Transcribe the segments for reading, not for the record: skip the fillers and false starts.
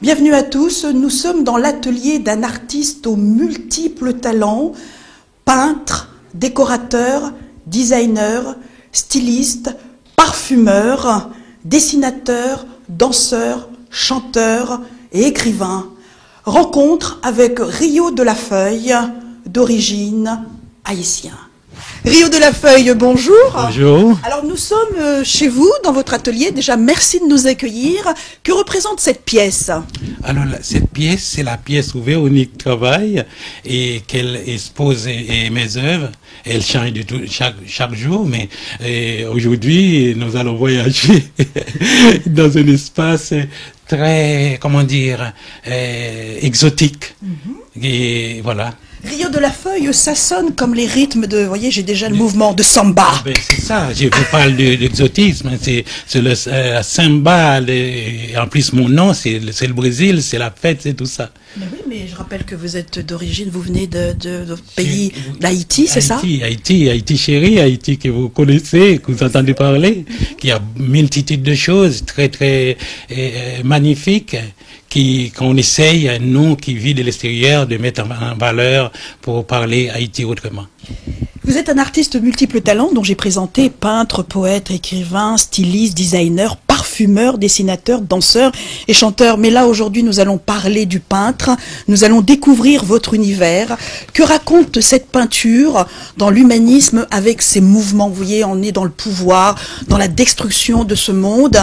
Bienvenue à tous, nous sommes dans l'atelier d'un artiste aux multiples talents, peintre, décorateur, designer, styliste, parfumeur, dessinateur, danseur, chanteur et écrivain. Rencontre avec Rio de la Feuille, d'origine haïtien. Rio de la Feuille, bonjour. Bonjour. Alors nous sommes chez vous, dans votre atelier. Déjà, merci de nous accueillir. Que représente cette pièce? Alors cette pièce, c'est la pièce où Véronique travaille et qu'elle expose mes œuvres. Elle change de tout, chaque jour, mais aujourd'hui, nous allons voyager dans un espace très, comment dire, exotique. Et voilà. Rio de la Feuille, ça sonne comme les rythmes de, vous voyez, j'ai déjà le mouvement de samba. Ben, c'est ça, je vous parle d'exotisme, c'est le samba, en plus mon nom, c'est le Brésil, c'est la fête, c'est tout ça. Mais oui, mais je rappelle que vous êtes d'origine, vous venez de pays d'Haïti, c'est ça? Haïti chérie, Haïti que vous connaissez, que vous entendez parler, qui a multitude de choses très magnifiques, qu'on essaye, nous qui vivons de l'extérieur, de mettre en valeur pour parler Haïti autrement. Vous êtes un artiste multiple talent dont j'ai présenté peintre, poète, écrivain, styliste, designer, parfumeur, dessinateur, danseur et chanteur. Mais là, aujourd'hui, nous allons parler du peintre. Nous allons découvrir votre univers. Que raconte cette peinture dans l'humanisme avec ses mouvements? Vous voyez, on est dans le pouvoir, dans la destruction de ce monde.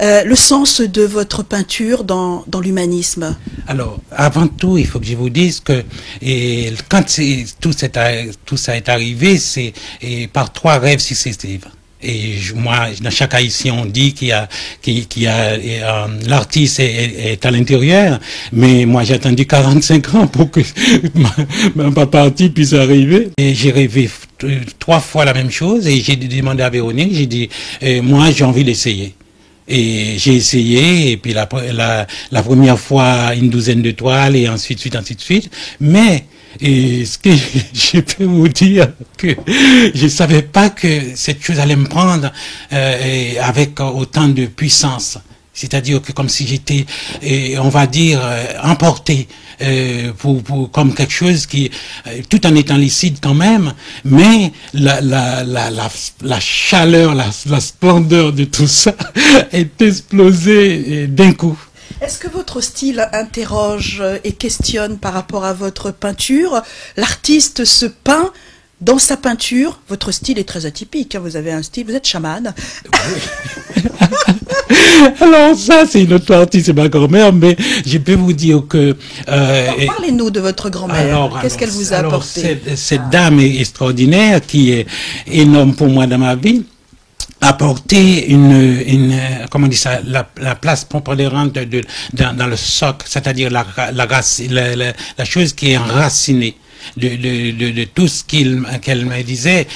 Le sens de votre peinture dans l'humanisme? Alors, avant tout, il faut que je vous dise que quand tout ça est arrivé, c'est par trois rêves successifs. Et moi, dans chaque haïtien, on dit qu'il y a l'artiste est à l'intérieur, mais moi j'ai attendu 45 ans pour que ma partie puisse arriver. Et j'ai rêvé trois fois la même chose et j'ai demandé à Véronique, j'ai dit, moi j'ai envie d'essayer. Et j'ai essayé, et puis la première fois une douzaine de toiles, et ainsi de suite. Mais ce que je peux vous dire, que je savais pas que cette chose allait me prendre avec autant de puissance. C'est-à-dire que comme si j'étais, on va dire, emporté comme quelque chose qui, tout en étant licite quand même, mais la chaleur, la splendeur de tout ça est explosée d'un coup. Est-ce que votre style interroge et questionne par rapport à votre peinture? L'artiste se peint dans sa peinture. Votre style est très atypique, hein, vous avez un style, vous êtes chaman. Oui. Alors ça, c'est une autre partie, c'est ma grand-mère, mais je peux vous dire que... Parlez-nous de votre grand-mère. Qu'est-ce qu'elle vous a apporté? Cette dame extraordinaire, qui est énorme pour moi dans ma vie, apporter comment on dit ça, la place prépondérante dans le socle, c'est-à-dire la chose qui est enracinée de tout ce qu'elle me disait,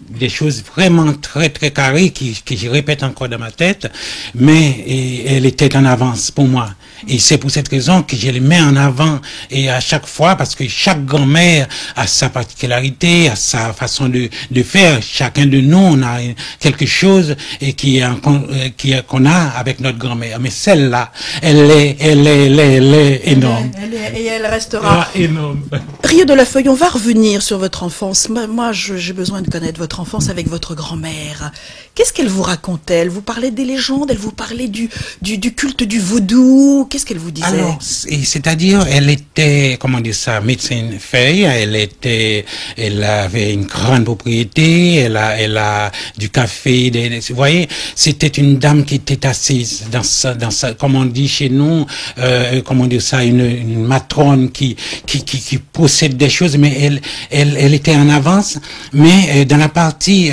des choses vraiment très carrées que je répète encore dans ma tête, mais elle était en avance pour moi. Et c'est pour cette raison que je les mets en avant, et à chaque fois, parce que chaque grand-mère a sa particularité, a sa façon de faire. Chacun de nous, on a quelque chose et qu'on a avec notre grand-mère. Mais celle-là, elle est énorme. Et elle restera énorme. Rio de la Feuille, on va revenir sur votre enfance. Moi, j'ai besoin de connaître votre enfance avec votre grand-mère. Qu'est-ce qu'elle vous racontait? Elle vous parlait des légendes? Elle vous parlait du culte du vaudou? Qu'est-ce qu'elle vous disait? Alors, c'est-à-dire, elle était, comment dire ça, médecine feuille. Elle avait une grande propriété. Elle a du café. Vous voyez, c'était une dame qui était assise dans sa, comme on dit chez nous, comment dire ça, une matrone qui possède des choses, mais elle était en avance. Mais dans la partie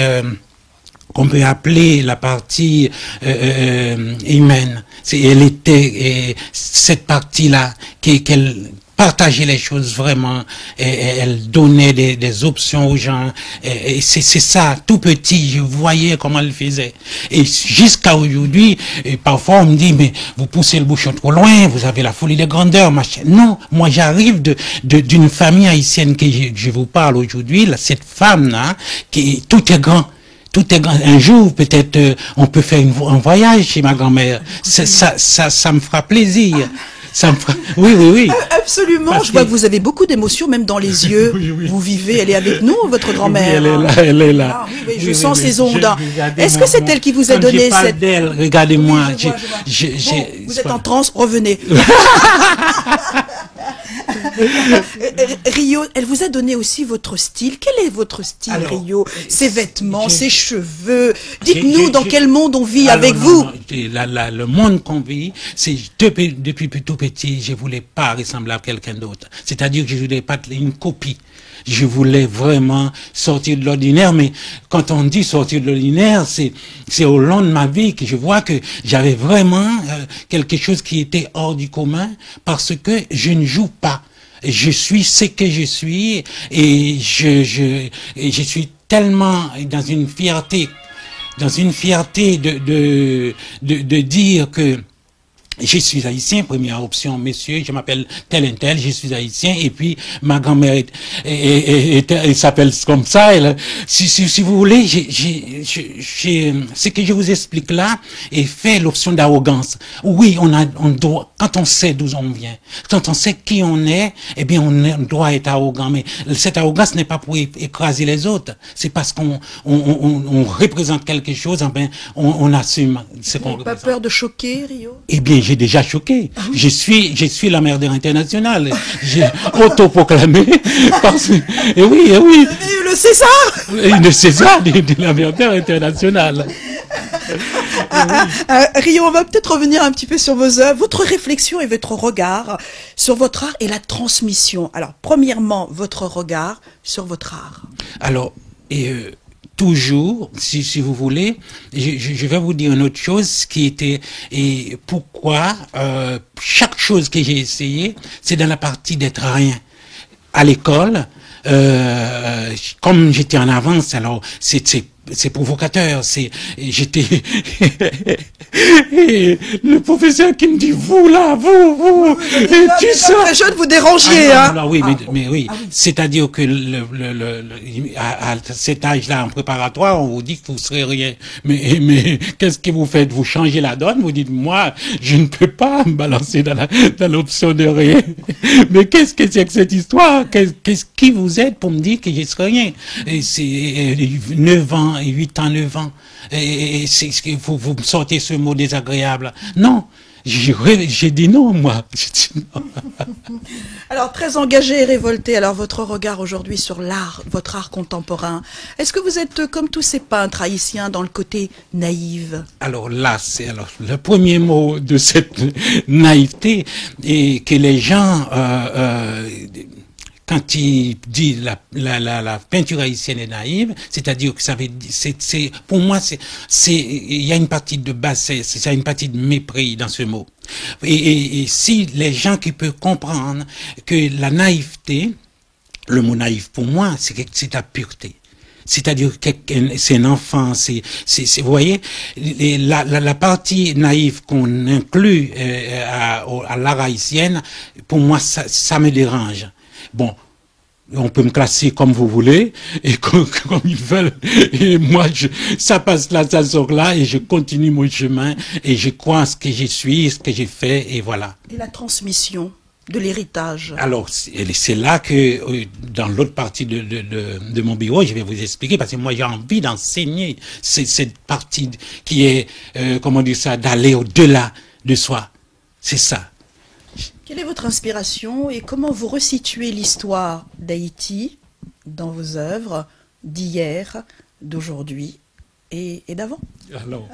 qu'on peut appeler la partie humaine, elle était cette partie-là qu'elle partageait les choses vraiment, et elle donnait des options aux gens, et c'est ça, tout petit, je voyais comment elle faisait. Et jusqu'à aujourd'hui, parfois on me dit, mais vous poussez le bouchon trop loin, vous avez la folie de grandeur, machin. Non, moi j'arrive d'une famille haïtienne que je vous parle aujourd'hui, cette femme-là, tout est grand. tout est un jour, peut-être, on peut faire un voyage chez ma grand-mère. Ça me fera plaisir. Oui, oui, oui. Absolument. Parce je vois que que vous avez beaucoup d'émotions, même dans les yeux. Oui, oui. Vous vivez, elle est avec nous, votre grand-mère. Oui, elle est là, elle est là. Ah, oui, oui, je Oui, sens oui, ces oui. ondes. Est-ce que c'est elle qui vous a Quand donné je parle cette... d'elle, regardez-moi. Oui, je vois. Bon, vous êtes en transe, revenez. Rio, elle vous a donné aussi votre style. Quel est votre style, Alors, Rio? Ses vêtements, je- ses cheveux. Dites-nous je- dans je- quel monde on vit Alors, avec non, vous. non, le monde qu'on vit, c'est depuis tout petit, je voulais pas ressembler à quelqu'un d'autre. C'est-à-dire que je voulais pas être une copie. Je voulais vraiment sortir de l'ordinaire, mais quand on dit sortir de l'ordinaire, c'est au long de ma vie que je vois que j'avais vraiment quelque chose qui était hors du commun, parce que je ne joue pas. Je suis ce que je suis, et je suis tellement dans une fierté de dire que je suis haïtien, première option, messieurs, je m'appelle tel et tel, je suis haïtien, et puis ma grand-mère elle s'appelle comme ça. Si vous voulez, ce que je vous explique là est fait l'option d'arrogance. Oui, on doit, quand on sait d'où on vient, quand on sait qui on est, eh bien on doit être arrogant. Mais cette arrogance n'est pas pour écraser les autres, c'est parce qu'on représente quelque chose, eh bien on assume ce qu'on Pas représente. peur de choquer, Rio? Eh bien, j'ai déjà choqué. Je suis la mère internationale. J'ai autoproclamé parce que, et oui, Vous avez eu le César? le César de la mère internationale. Rio, on va peut-être revenir un petit peu sur vos œuvres, votre réflexion et votre regard sur votre art et la transmission. Alors, premièrement, votre regard sur votre art. Alors, toujours, si vous voulez, je vais vous dire une autre chose qui était, et pourquoi chaque chose que j'ai essayé, c'est dans la partie d'être rien. À l'école, comme j'étais en avance, alors c'est provocateur, j'étais et le professeur qui me dit vous là, vous et tu sais Très jeune, vous dérangiez, non, hein? oui, mais oui, c'est-à-dire que à cet âge-là en préparatoire, on vous dit que vous serez rien. Mais qu'est-ce que vous faites? Vous changez la donne, vous dites moi, je ne peux pas me balancer dans l'option de rien. Mais qu'est-ce que c'est que cette histoire? Qu'est-ce qui vous aide pour me dire que je serai rien? Et c'est 9 ans, 8 ans, 9 ans. Et vous me sortez ce mot désagréable. Non. J'ai dit non, moi. J'ai dit non. Alors, très engagé et révolté, alors votre regard aujourd'hui sur l'art, votre art contemporain, est-ce que vous êtes comme tous ces peintres haïtiens dans le côté naïf? Alors là, c'est le premier mot de cette naïveté, et que les gens quand il dit la peinture haïtienne est naïve, c'est-à-dire que ça veut dire, pour moi, il y a une partie de bassesse, il y a une partie de mépris dans ce mot. Et si les gens qui peuvent comprendre que la naïveté, le mot naïf pour moi, c'est la pureté. C'est-à-dire que c'est un enfant, vous voyez, la partie naïve qu'on inclut à l'art haïtienne, pour moi, ça me dérange. Bon, on peut me classer comme vous voulez, et comme ils veulent, et moi, ça passe là, ça sort là, et je continue mon chemin, et je crois en ce que je suis, ce que j'ai fait, et voilà. Et la transmission de l'héritage. Alors, c'est là que, dans l'autre partie de mon bureau, je vais vous expliquer, parce que moi, j'ai envie d'enseigner cette partie qui est, comment dire ça, d'aller au-delà de soi. C'est ça. Quelle est votre inspiration et comment vous resituez l'histoire d'Haïti dans vos œuvres d'hier, d'aujourd'hui et d'avant? Alors,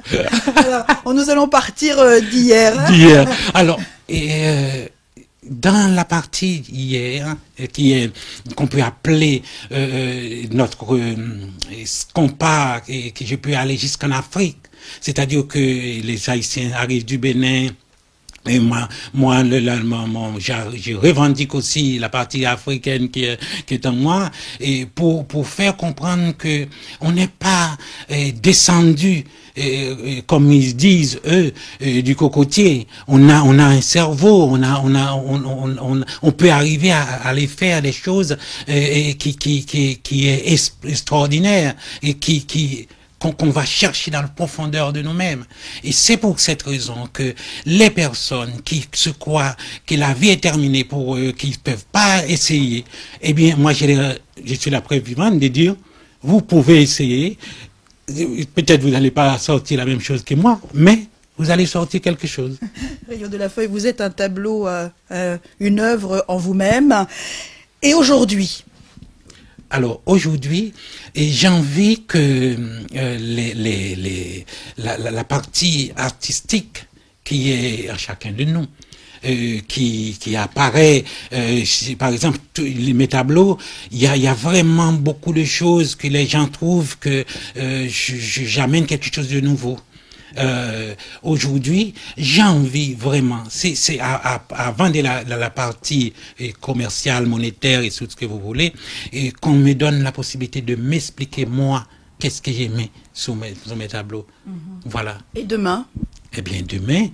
nous allons partir d'hier. D'hier. Alors, dans la partie hier, qu'on peut appeler notre compas, et que je peux aller jusqu'en Afrique, c'est-à-dire que les Haïtiens arrivent du Bénin. Et moi, je revendique aussi la partie africaine qui est en moi, et pour faire comprendre que on n'est pas descendu, comme ils disent eux, du cocotier. On a un cerveau, on peut arriver à aller faire des choses qui est extraordinaire, et qui qu'on va chercher dans la profondeur de nous-mêmes. Et c'est pour cette raison que les personnes qui se croient que la vie est terminée pour eux, qui ne peuvent pas essayer, eh bien, moi, je suis la preuve vivante de dire, vous pouvez essayer. Peut-être vous n'allez pas sortir la même chose que moi, mais vous allez sortir quelque chose. Rio de la Feuille, vous êtes un tableau, une œuvre en vous-même. Et aujourd'hui? Alors aujourd'hui, j'ai envie que la partie artistique qui est à chacun de nous, qui apparaît, par exemple, mes tableaux, il y a vraiment beaucoup de choses que les gens trouvent que j'amène quelque chose de nouveau. Aujourd'hui, j'ai envie vraiment, c'est avant de la partie commerciale, monétaire et tout ce que vous voulez, et qu'on me donne la possibilité de m'expliquer moi qu'est-ce que j'aimais sur mes tableaux. Voilà. Et demain? Eh bien, demain,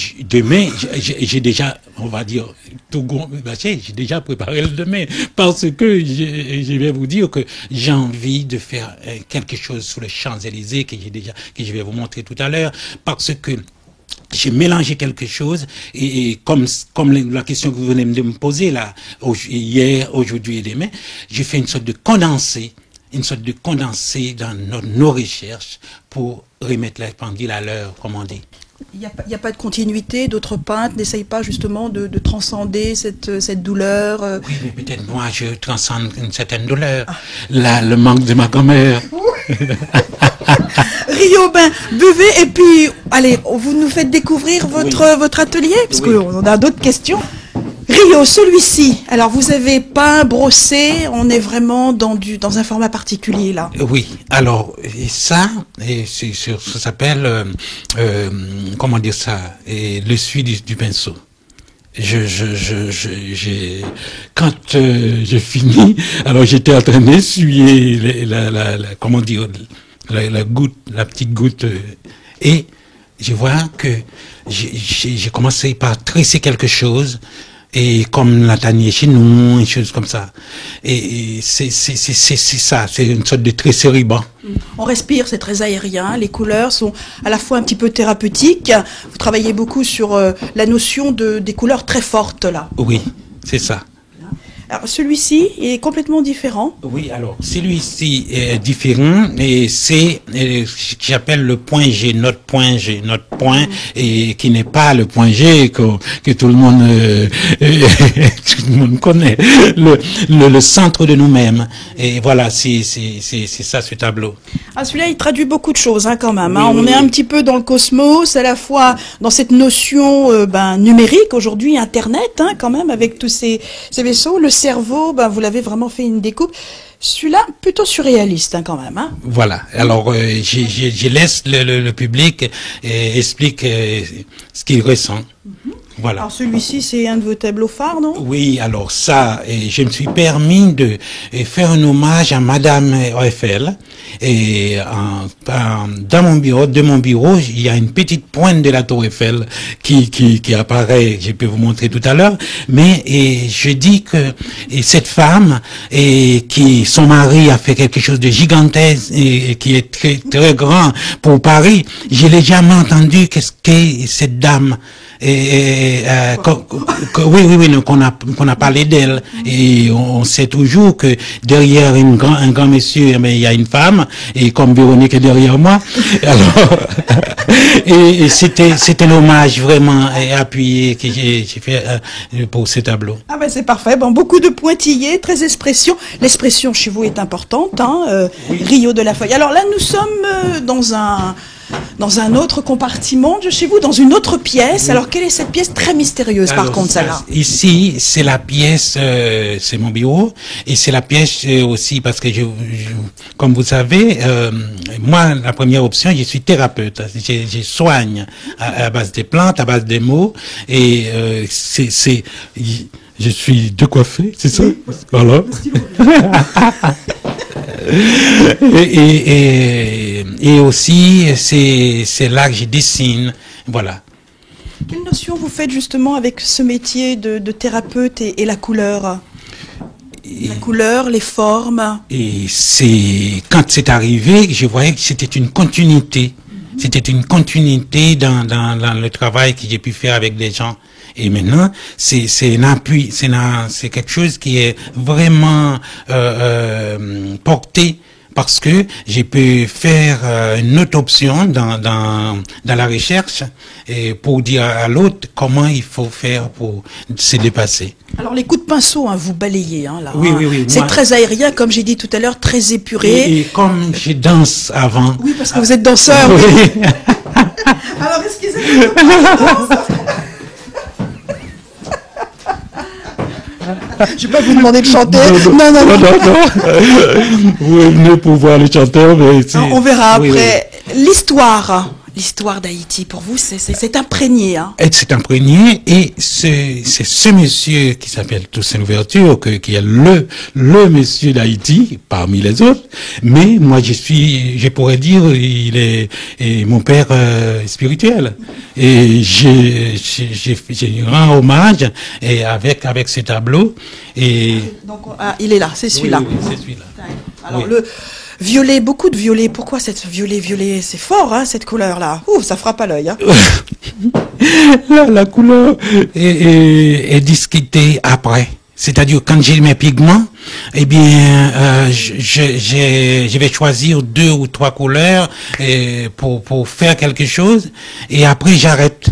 j'ai déjà, on va dire, j'ai déjà préparé le demain, parce que je vais vous dire que j'ai envie de faire quelque chose sur les Champs-Élysées que je vais vous montrer tout à l'heure, parce que j'ai mélangé quelque chose, et comme la question que vous venez de me poser là, hier, aujourd'hui et demain, j'ai fait une sorte de condensé dans nos recherches pour remettre la pendule à l'heure, comme on dit. Il n'y a pas de continuité, d'autres peintres n'essayent pas justement de transcender cette douleur Oui, mais peut-être moi je transcende une certaine douleur. Le manque de ma grand-mère. Rio, buvez et puis, allez, vous nous faites découvrir votre atelier, parce qu'on a d'autres questions. Rio, celui-ci, alors vous avez peint, brossé, on est vraiment dans un format particulier là. Oui, alors ça s'appelle, comment dire ça, le suie du pinceau. Quand j'ai fini, alors j'étais en train d'essuyer comment dire, la petite goutte, et je vois que j'ai commencé par tresser quelque chose. Et comme la tanière chez nous, une chose comme ça. Et c'est ça, c'est une sorte de tressé ruban. On respire, c'est très aérien, les couleurs sont à la fois un petit peu thérapeutiques. Vous travaillez beaucoup sur la notion des couleurs très fortes là. Oui, c'est ça. Alors celui-ci est complètement différent. Oui, alors celui-ci est différent et c'est ce que j'appelle le point G, notre point, et qui n'est pas le point G que tout le monde connaît, le centre de nous-mêmes. Et voilà, c'est ça ce tableau. Ah, celui-là, il traduit beaucoup de choses quand même. Hein. Oui, On est un petit peu dans le cosmos, à la fois dans cette notion numérique aujourd'hui, Internet, quand même, avec tous ces vaisseaux. Le cerveau, vous l'avez vraiment fait une découpe. Celui-là, plutôt surréaliste quand même. Hein. Voilà. Alors, je laisse le public explique ce qu'il ressent. Voilà. Alors celui-ci, c'est un de vos tableaux phares, non? Oui, alors ça, je me suis permis de faire un hommage à Madame Eiffel. Et de mon bureau, il y a une petite pointe de la tour Eiffel qui apparaît, je peux vous montrer tout à l'heure. Mais je dis que cette femme, son mari a fait quelque chose de gigantesque et qui est très, très grand pour Paris, je l'ai jamais entendu qu'est-ce qu'est cette dame. Oui, qu'on a parlé d'elle, et on sait toujours que derrière un grand monsieur, mais il y a une femme, et comme Véronique est derrière moi, alors et c'était un hommage vraiment appuyé que j'ai fait pour ce tableau. Ah c'est parfait, beaucoup de pointillés, très expression. L'expression chez vous est importante, oui. Rio de la Feuille. Alors là, nous sommes dans un autre compartiment de chez vous, dans une autre pièce. Oui. Alors, quelle est cette pièce très mystérieuse, par contre, celle-là? Ici, c'est la pièce, c'est mon bureau, et c'est la pièce aussi parce que comme vous savez, moi, la première option, je suis thérapeute. Je soigne à base des plantes, à base des mots, et je suis décoiffé, c'est ça? Oui. Voilà. Et aussi, c'est là que je dessine, voilà. Quelle notion vous faites justement avec ce métier de thérapeute et la couleur? La couleur, les formes. Et quand c'est arrivé, je voyais que c'était une continuité. C'était une continuité dans le travail que j'ai pu faire avec des gens. Et maintenant, c'est un appui, c'est quelque chose qui est vraiment porté, parce que j'ai pu faire une autre option dans la recherche, et pour dire à l'autre comment il faut faire pour se dépasser. Alors les coups de pinceau, hein, vous balayez, hein, là. Oui, hein. oui, oui. C'est très aérien, comme j'ai dit tout à l'heure, très épuré. Et comme je danse avant. Oui, parce que vous êtes danseur. Oui. Alors excusez-moi. Je vais pas vous demander de chanter. Non. Vous venez pour voir les chanteurs, mais on verra oui, après. Oui. L'histoire d'Haïti, pour vous, c'est imprégné. Hein. C'est imprégné, et c'est ce monsieur qui s'appelle Toussaint Louverture, qui est le monsieur d'Haïti, parmi les autres. Mais moi, je pourrais dire, il est mon père spirituel. Et j'ai rends hommage, et avec ce tableau. Et donc, il est là, c'est celui-là. Oui, c'est celui-là. Alors, oui. Le violet, beaucoup de violet. Pourquoi cette violet? C'est fort, hein, cette couleur-là. Ouh, ça frappe à l'œil. Hein. La couleur est discutée après. C'est-à-dire, quand j'ai mes pigments, eh bien, je vais choisir 2 ou 3 couleurs pour faire quelque chose, et après j'arrête.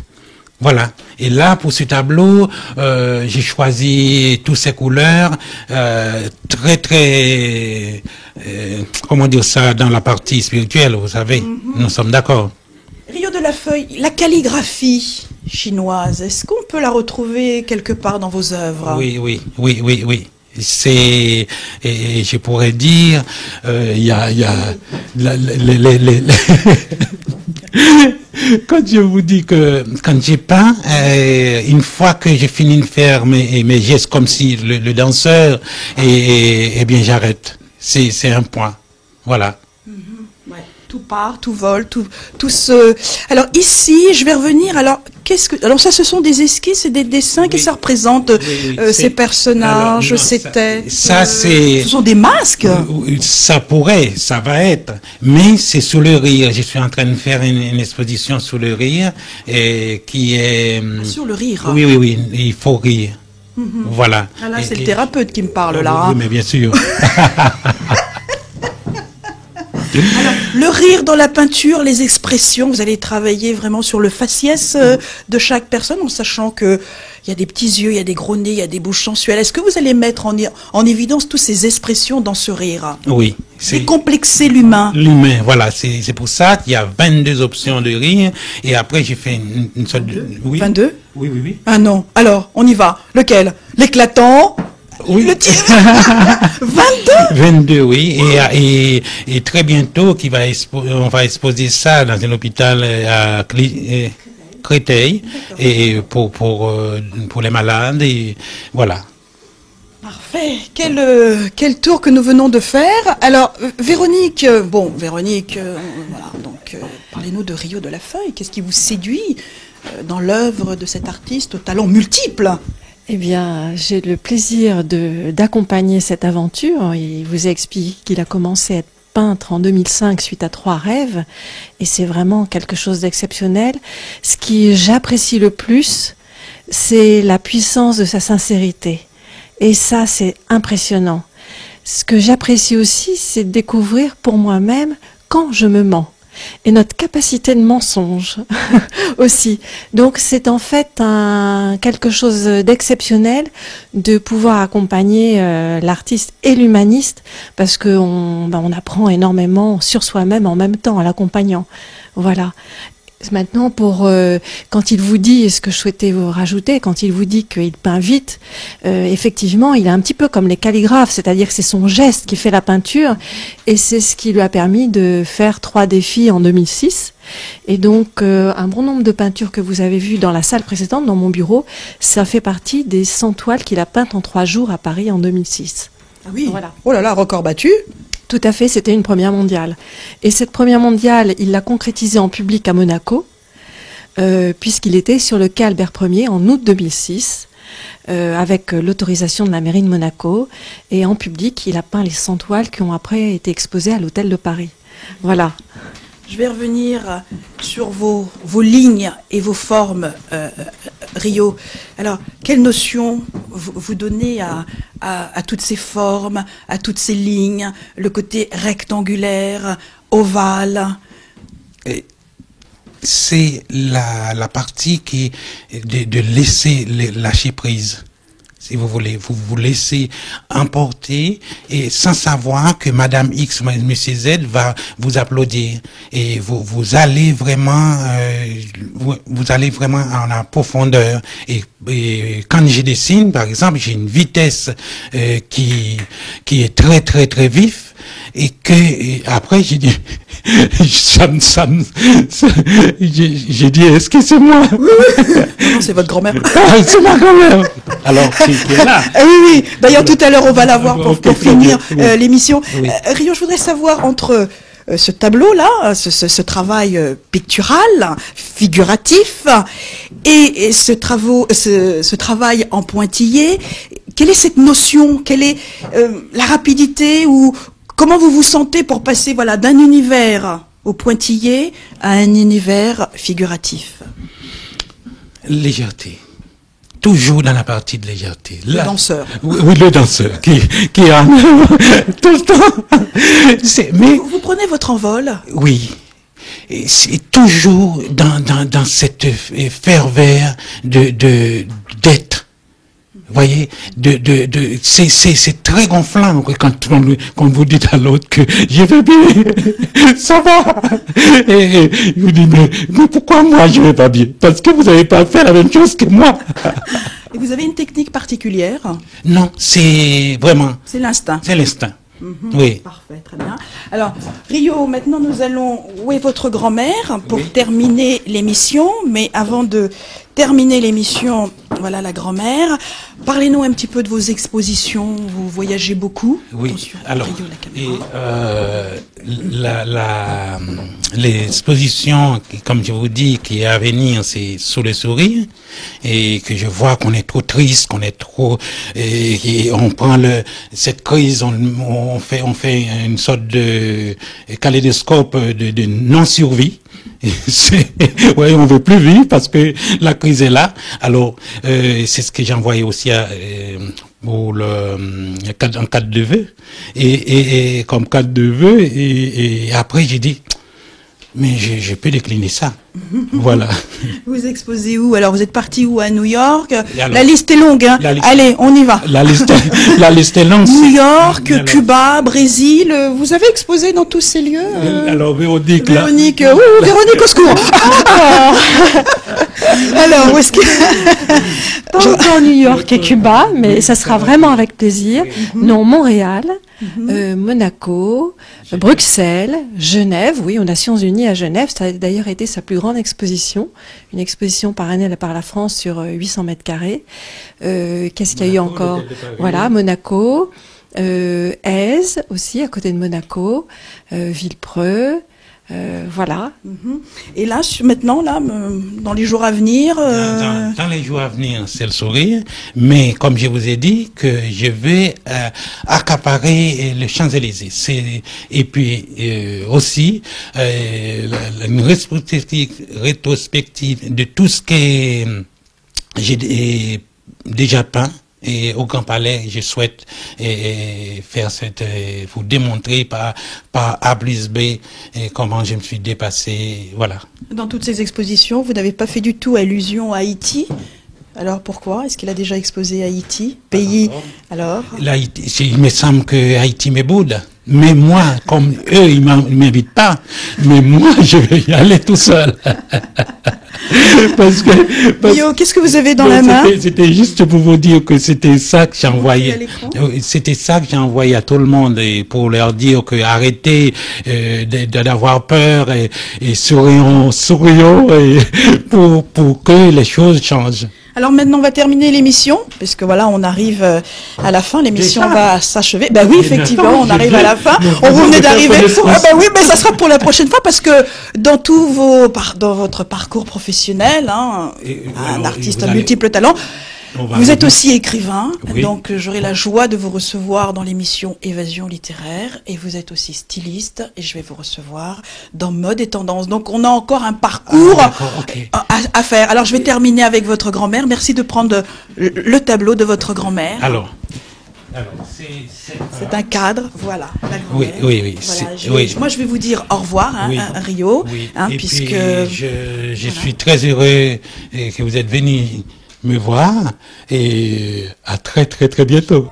Voilà. Et là, pour ce tableau, j'ai choisi toutes ces couleurs, très, comment dire ça, dans la partie spirituelle, vous savez. Nous sommes d'accord. Rio de la Feuille, la calligraphie chinoise, est-ce qu'on peut la retrouver quelque part dans vos œuvres? Oui. C'est, et je pourrais dire, il y a quand je vous dis que quand j'ai peint, une fois que j'ai fini de faire mes gestes comme si le danseur, et bien j'arrête. C'est un point. Voilà. Ouais. Tout part, tout vole, tout se. Alors ici, je vais revenir. Alors alors ça, ce sont des esquisses, c'est des dessins. Qu'est-ce que ça représente, ces personnages, alors, ces têtes? Ça c'est. Ce sont des masques. Ça va être, mais c'est sous le rire. Je suis en train de faire une exposition sous le rire, qui est. Sur le rire. Oui, il faut rire. Voilà. Ah là, c'est le thérapeute qui me parle là. Oui, mais bien sûr. Alors, le rire dans la peinture, les expressions, vous allez travailler vraiment sur le faciès de chaque personne, en sachant que il y a des petits yeux, il y a des gros nez, il y a des bouches sensuelles. Est-ce que vous allez mettre en évidence toutes ces expressions dans ce rire? Oui. Décomplexer l'humain. L'humain, voilà. C'est pour ça qu'il y a 22 options de rire, et après j'ai fait une sorte de... Oui. 22? Oui. Ah non. Alors, on y va. Lequel? L'éclatant? Oui. Le tir. 22, oui, et très bientôt on va exposer ça dans un hôpital à Créteil, et pour les malades, et voilà. Parfait. Quel tour que nous venons de faire. Alors, Véronique, voilà, donc parlez-nous de Rio de la Feuille. Qu'est-ce qui vous séduit dans l'œuvre de cet artiste aux talents multiples? Eh bien, j'ai le plaisir d'accompagner cette aventure. Il vous a expliqué qu'il a commencé à être peintre en 2005 suite à 3 rêves, et c'est vraiment quelque chose d'exceptionnel. Ce qui j'apprécie le plus, c'est la puissance de sa sincérité. Et ça, c'est impressionnant. Ce que j'apprécie aussi, c'est de découvrir pour moi-même quand je me mens. Et notre capacité de mensonge aussi. Donc c'est en fait quelque chose d'exceptionnel de pouvoir accompagner l'artiste et l'humaniste, parce qu'on apprend énormément sur soi-même en même temps en l'accompagnant. Voilà. Maintenant, quand il vous dit, ce que je souhaitais vous rajouter, quand il vous dit qu'il peint vite, effectivement, il est un petit peu comme les calligraphes, c'est-à-dire que c'est son geste qui fait la peinture, et c'est ce qui lui a permis de faire 3 défis en 2006. Et donc, un bon nombre de peintures que vous avez vues dans la salle précédente, dans mon bureau, ça fait partie des 100 toiles qu'il a peintes en 3 jours à Paris en 2006. Ah oui. Voilà. Oh là là, record battu. Tout à fait, c'était une première mondiale. Et cette première mondiale, il l'a concrétisée en public à Monaco, puisqu'il était sur le quai Albert Ier en août 2006. avec l'autorisation de la mairie de Monaco. Et en public, il a peint les 100 toiles qui ont après été exposées à l'Hôtel de Paris. Voilà. Je vais revenir sur vos lignes et vos formes, Rio. Alors, quelle notion vous donnez à toutes ces formes, à toutes ces lignes, le côté rectangulaire, ovale? C'est la partie qui est de laisser lâcher prise. Si vous voulez, vous laissez emporter et sans savoir que Madame X, Monsieur Z va vous applaudir et vous allez vraiment, vous allez vraiment en la profondeur et quand je dessine, par exemple, j'ai une vitesse qui est très très très vif et que après j'ai dit j'ai dit est-ce que c'est moi? Non, c'est votre grand-mère. C'est ma grand-mère. Alors qui est là. Oui. D'ailleurs tout à l'heure on va la voir pour finir l'émission. Oui. Rio, je voudrais savoir entre ce tableau-là, ce travail pictural, figuratif, et ce travail en pointillé, quelle est cette notion? Quelle est la rapidité ou comment vous vous sentez pour passer d'un univers au pointillé à un univers figuratif? Légèreté. Toujours dans la partie de légèreté. Le danseur. Oui, le danseur qui a tout le temps. Mais vous prenez votre envol? Oui. Et c'est toujours dans cette ferveur d'être. Vous voyez, c'est très gonflant quand vous dites à l'autre que je vais bien, ça va. Et vous dites, mais pourquoi moi je vais pas bien? Parce que vous n'avez pas fait la même chose que moi. Et vous avez une technique particulière? Non, c'est vraiment. C'est l'instinct. C'est l'instinct. Oui. Parfait, très bien. Alors, Rio, maintenant nous allons où est votre grand-mère pour terminer l'émission. Mais avant de terminer l'émission, voilà la grand-mère. Parlez-nous un petit peu de vos expositions. Vous voyagez beaucoup. Oui. Attention, Alors, Rio, l'exposition, comme je vous dis, qui est à venir, c'est Sous le sourire, et que je vois qu'on est trop triste, qu'on est trop, et on prend cette crise, on fait une sorte de kaléidoscope de non-survie. Ouais, on veut plus vivre parce que la crise est là. Alors, c'est ce que j'ai envoyé aussi en cadre de vœux. Et comme cadre de vœux, et après j'ai dit, mais je peux décliner ça. Voilà. Vous exposez où? Alors, vous êtes parti où? À New York? Alors, la liste est longue, hein. Allez, on y va. La liste est longue. New York, Cuba, Brésil. Vous avez exposé dans tous ces lieux? Alors, Véronique, Véronique, Véronique, au secours. Alors, où est-ce que... Pas encore New York et Cuba, mais ça sera vraiment avec plaisir. Non, Montréal, Monaco, Bruxelles, Genève, oui, aux Nations Unies à Genève. Ça a d'ailleurs été sa plus grande exposition, une exposition parrainée par la France sur 800 mètres carrés. Qu'est-ce qu'il y a eu encore? Voilà, Monaco, Èze aussi, à côté de Monaco, Villepreux. Voilà. Et là, maintenant, dans les jours à venir, dans les jours à venir, c'est le sourire. Mais comme je vous ai dit, que je vais accaparer les Champs-Élysées. Et puis aussi une rétrospective de tout ce que j'ai déjà peint. Et au Grand Palais, je souhaite faire vous démontrer par A plus B comment je me suis dépassé, voilà. Dans toutes ces expositions, vous n'avez pas fait du tout allusion à Haïti. Alors pourquoi? Est-ce qu'il a déjà exposé Haïti? Pays, alors il me semble que Haïti m'éboude. Mais moi, comme eux, ils m'invitent pas, mais moi, je vais y aller tout seul. Qu'est-ce que vous avez dans la main? C'était juste pour vous dire que c'était ça que j'ai envoyé. C'était ça que j'ai envoyé à tout le monde et pour leur dire que arrêtez d'avoir peur et sourions et pour que les choses changent. Alors maintenant, on va terminer l'émission, puisque voilà, on arrive à la fin. L'émission va s'achever. Ben oui, effectivement, on arrive à la fin. On venait d'arriver. Ben oui, mais ça sera pour la prochaine fois, parce que dans votre parcours professionnel, un artiste multiple talent, Vous êtes aussi écrivain, Oui. donc j'aurai la joie de vous recevoir dans l'émission Évasion littéraire, et vous êtes aussi styliste, et je vais vous recevoir dans Mode et Tendance. Donc on a encore un parcours Ok. à faire. Alors je vais terminer avec votre grand-mère. Merci de prendre le tableau de votre grand-mère. Alors, C'est un cadre, voilà. La Oui, grand-mère. oui. Voilà, Oui. moi je vais vous dire au revoir, hein, Oui. Rio, Oui. hein, Et puisque puis, je suis très heureux que vous êtes venu me voir et à très bientôt.